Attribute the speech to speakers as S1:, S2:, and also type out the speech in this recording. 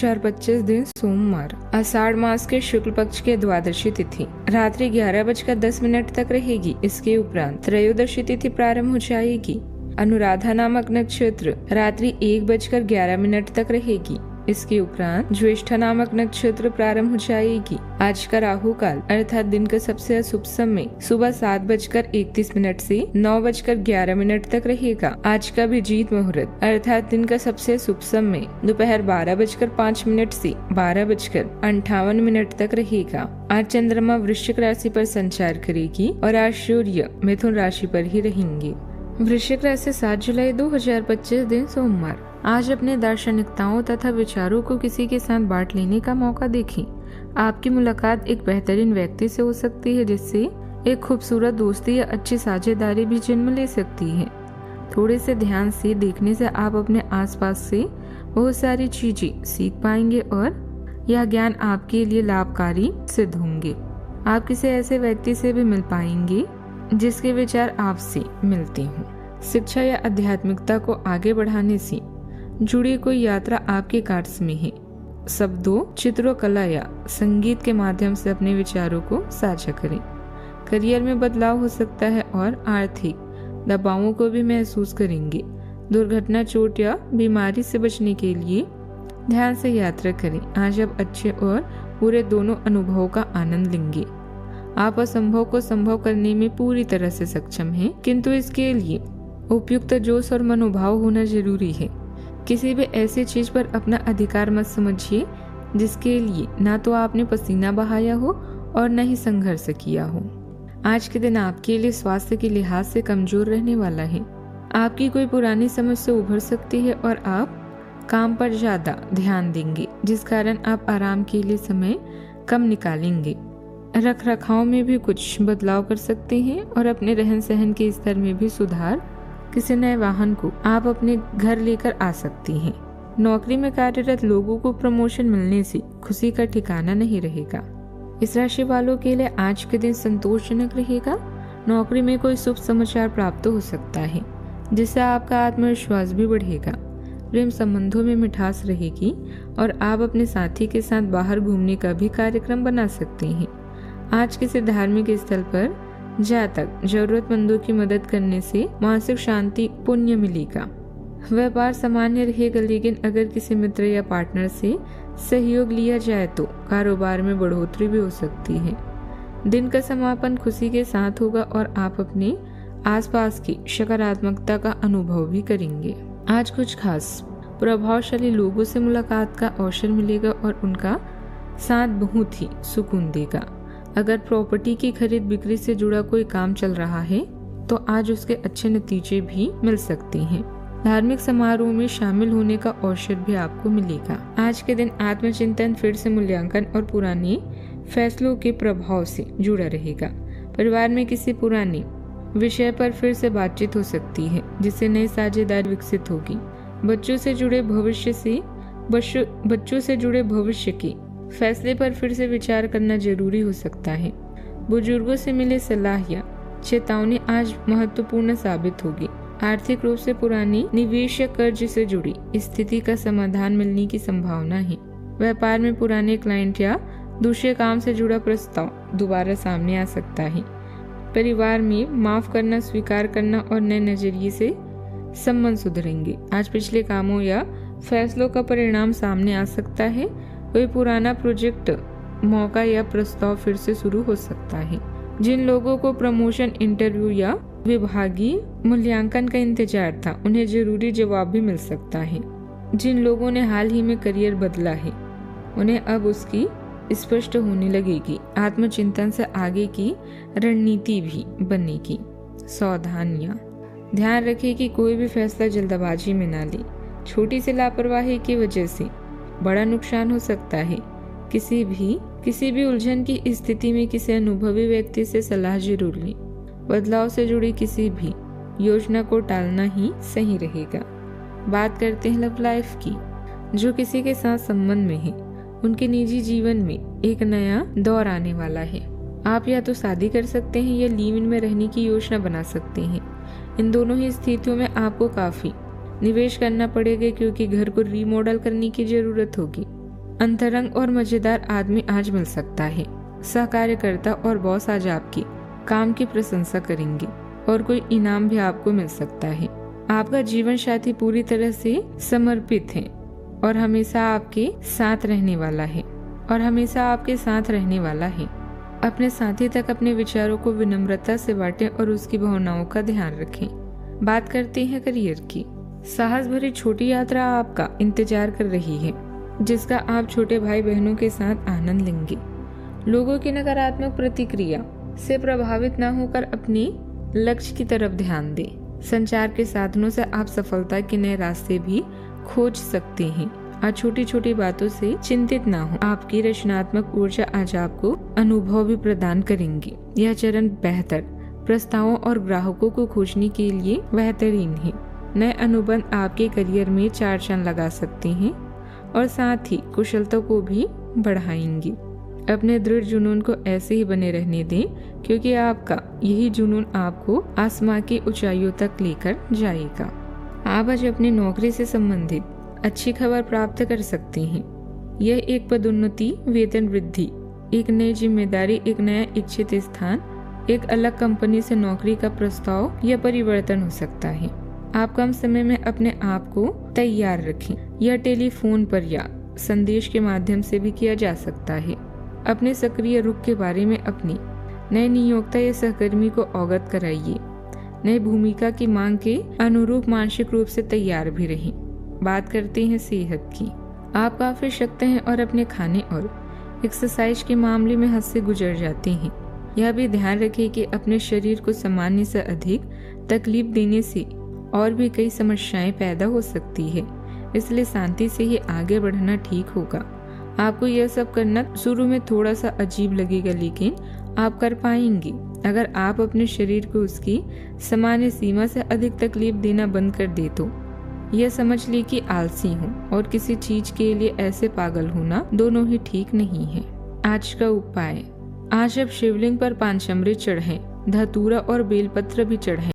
S1: 2025 दिन सोमवार, आषाढ़ मास के शुक्ल पक्ष के द्वादशी तिथि रात्रि 11:10 तक रहेगी। इसके उपरांत त्रयोदशी तिथि प्रारंभ हो जाएगी। अनुराधा नामक नक्षत्र रात्रि 1:11 तक रहेगी। इसके उपरांत ज्येष्ठा नामक नक्षत्र प्रारंभ हो जाएगी। आज का राहु काल अर्थात दिन का सबसे अशुभ समय सुबह 7:31 से 9:11 तक रहेगा। आज का अभिजीत मुहूर्त अर्थात दिन का सबसे शुभ समय दोपहर 12:05 से 12:58 तक रहेगा। आज चंद्रमा वृश्चिक राशि पर संचार करेगी और आज सूर्य मिथुन राशि पर ही रहेंगे। वृश्चिक राशि 7 जुलाई 2025 दिन सोमवार। आज अपने दार्शनिकताओं तथा विचारों को किसी के साथ बांट लेने का मौका देखें। आपकी मुलाकात एक बेहतरीन व्यक्ति से हो सकती है, जिससे एक खूबसूरत दोस्ती या अच्छी साझेदारी भी जन्म ले सकती है। थोड़े से ध्यान से देखने से आप अपने आसपास से बहुत सारी चीजें सीख पाएंगे और यह ज्ञान आपके लिए लाभकारी सिद्ध होंगे। आप किसी ऐसे व्यक्ति से भी मिल पाएंगे जिसके विचार आपसे मिलते हों। शिक्षा या आध्यात्मिकता को आगे बढ़ाने से जुड़ी कोई यात्रा आपके कार्य में है। शब्दों, चित्रों, कला या संगीत के माध्यम से अपने विचारों को साझा करें। करियर में बदलाव हो सकता है और आर्थिक दबावों को भी महसूस करेंगे। दुर्घटना, चोट या बीमारी से बचने के लिए ध्यान से यात्रा करें। आज आप अच्छे और बुरे दोनों अनुभवों का आनंद लेंगे। आप असंभव को संभव करने में पूरी तरह से सक्षम हैं, किंतु इसके लिए उपयुक्त जोश और मनोभाव होना जरूरी है। किसी भी ऐसी चीज पर अपना अधिकार मत समझिए जिसके लिए ना तो आपने पसीना बहाया हो और न ही संघर्ष किया हो। आज के दिन आपके लिए स्वास्थ्य के लिहाज से कमजोर रहने वाला है। आपकी कोई पुरानी समस्या उभर सकती है और आप काम पर ज्यादा ध्यान देंगे, जिस कारण आप आराम के लिए समय कम निकालेंगे। रख रखाव में भी कुछ बदलाव कर सकते हैं और अपने रहन सहन के स्तर में भी सुधार। किसी नए वाहन को आप अपने घर लेकर आ सकती हैं। नौकरी में कार्यरत लोगों को प्रमोशन मिलने से खुशी का ठिकाना नहीं रहेगा। इस राशि वालों के लिए आज के दिन संतोषजनक रहेगा। नौकरी में कोई शुभ समाचार प्राप्त हो सकता है, जिससे आपका आत्मविश्वास भी बढ़ेगा। प्रेम संबंधों में मिठास रहेगी और आप अपने साथी के साथ बाहर घूमने का भी कार्यक्रम बना सकते हैं। आज किसी धार्मिक स्थल पर जाकर जरूरतमंदों की मदद करने से मानसिक शांति, पुण्य मिलेगा। व्यापार सामान्य रहेगा, लेकिन अगर किसी मित्र या पार्टनर से सहयोग लिया जाए तो कारोबार में बढ़ोतरी भी हो सकती है। दिन का समापन खुशी के साथ होगा और आप अपने आसपास की सकारात्मकता का अनुभव भी करेंगे। आज कुछ खास प्रभावशाली लोगों से मुलाकात का अवसर मिलेगा और उनका साथ बहुत ही सुकून देगा। अगर प्रॉपर्टी की खरीद बिक्री से जुड़ा कोई काम चल रहा है तो आज उसके अच्छे नतीजे भी मिल सकते हैं। धार्मिक समारोह में शामिल होने का अवसर भी आपको मिलेगा। आज के दिन आत्मचिंतन, फिर से मूल्यांकन और पुराने फैसलों के प्रभाव से जुड़ा रहेगा। परिवार में किसी पुराने विषय पर फिर से बातचीत हो सकती है, जिससे नई साझेदारी विकसित होगी। बच्चों से जुड़े भविष्य के फैसले पर फिर से विचार करना जरूरी हो सकता है। बुजुर्गों से मिले सलाह या चेतावनी आज महत्वपूर्ण साबित होगी। आर्थिक रूप से पुरानी निवेश या कर्ज से जुड़ी स्थिति का समाधान मिलने की संभावना है। व्यापार में पुराने क्लाइंट या दूसरे काम से जुड़ा प्रस्ताव दोबारा सामने आ सकता है। परिवार में माफ करना, स्वीकार करना और नए नजरिए से संबंध सुधरेंगे। आज पिछले कामों या फैसलों का परिणाम सामने आ सकता है। कोई पुराना प्रोजेक्ट, मौका या प्रस्ताव फिर से शुरू हो सकता है। जिन लोगों को प्रमोशन, इंटरव्यू या विभागीय मूल्यांकन का इंतजार था, उन्हें जरूरी जवाब भी मिल सकता है। जिन लोगों ने हाल ही में करियर बदला है, उन्हें अब उसकी स्पष्ट होने लगेगी। आत्मचिंतन से आगे की रणनीति भी बनेगी। सावधानियां, ध्यान रखें कि कोई भी फैसला जल्दबाजी में ना ले। छोटी सी लापरवाही की वजह से बड़ा नुकसान हो सकता है। किसी भी उलझन की स्थिति में किसी अनुभवी व्यक्ति से सलाह जरूर लें। बदलाव से जुड़ी किसी भी योजना को टालना ही सही रहेगा। बात करते हैं लव लाइफ की। जो किसी के साथ संबंध में है, उनके निजी जीवन में एक नया दौर आने वाला है। आप या तो शादी कर सकते हैं या लिव इन में रहने की योजना बना सकते हैं। इन दोनों ही स्थितियों में आपको काफी निवेश करना पड़ेगा, क्योंकि घर को रीमॉडल करने की जरूरत होगी। अंतरंग और मजेदार आदमी आज मिल सकता है। सहकार्यकर्ता और बॉस आज आपकी काम की प्रशंसा करेंगे और कोई इनाम भी आपको मिल सकता है। आपका जीवन साथी पूरी तरह से समर्पित है और हमेशा आपके साथ रहने वाला है। अपने साथी तक अपने विचारों को विनम्रता से बांटें और उसकी भावनाओं का ध्यान रखें। बात करते हैं करियर की। साहस भरी छोटी यात्रा आपका इंतजार कर रही है, जिसका आप छोटे भाई बहनों के साथ आनंद लेंगे। लोगों की नकारात्मक प्रतिक्रिया से प्रभावित न होकर अपने लक्ष्य की तरफ ध्यान दें। संचार के साधनों से आप सफलता के नए रास्ते भी खोज सकते हैं। आज छोटी छोटी बातों से चिंतित ना हो। आपकी रचनात्मक ऊर्जा आज आपको अनुभव भी प्रदान करेंगी। यह चरण बेहतर प्रस्तावों और ग्राहकों को खोजने के लिए बेहतरीन है। नए अनुबंध आपके करियर में चार चांद लगा सकते हैं और साथ ही कुशलता को भी बढ़ाएंगी। अपने दृढ़ जुनून को ऐसे ही बने रहने दें, क्योंकि आपका यही जुनून आपको आसमां की ऊंचाइयों तक लेकर जाएगा। आप आज अपनी नौकरी से संबंधित अच्छी खबर प्राप्त कर सकते हैं। यह एक पदोन्नति, वेतन वृद्धि, एक नई जिम्मेदारी, एक नया इच्छित स्थान, एक अलग कंपनी से नौकरी का प्रस्ताव या परिवर्तन हो सकता है। आप कम समय में अपने आप को तैयार रखें। यह टेलीफोन पर या संदेश के माध्यम से भी किया जा सकता है। अपने सक्रिय रुख के बारे में अपनी नए नियोक्ता या सहकर्मी को अवगत कराइए। नई भूमिका की मांग के अनुरूप मानसिक रूप से तैयार भी रहें। बात करते हैं सेहत की। आप काफी सख्त हैं और अपने खाने और एक्सरसाइज के मामले में हद से गुजर जाते हैं। यह भी ध्यान रखें कि अपने शरीर को सामान्य से अधिक तकलीफ देने से और भी कई समस्याएं पैदा हो सकती है, इसलिए शांति से ही आगे बढ़ना ठीक होगा। आपको यह सब करना शुरू में थोड़ा सा अजीब लगेगा, लेकिन आप कर पाएंगे। अगर आप अपने शरीर को उसकी सामान्य सीमा से अधिक तकलीफ देना बंद कर दे तो यह समझ ले कि आलसी हूँ और किसी चीज के लिए ऐसे पागल होना दोनों ही ठीक नहीं है। आज का उपाय। आज अब शिवलिंग पर पांचामृत चढ़ाएं, धतूरा और बेलपत्र भी चढ़ाएं।